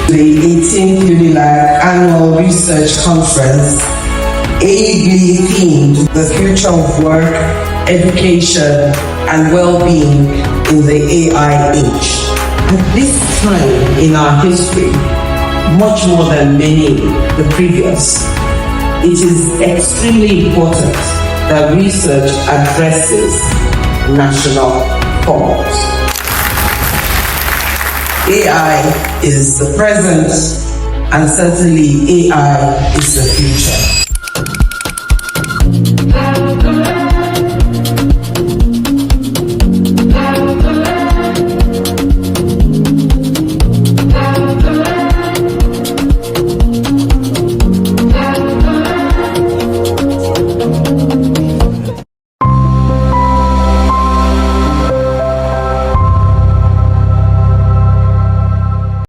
The 18th UNILAG Annual Research Conference, ably themed The Future of Work, Education and Well-being in the AI Age. At this time in our history, much more than many the previous, it is extremely important that research addresses national cause. AI is the present, and certainly AI is the future.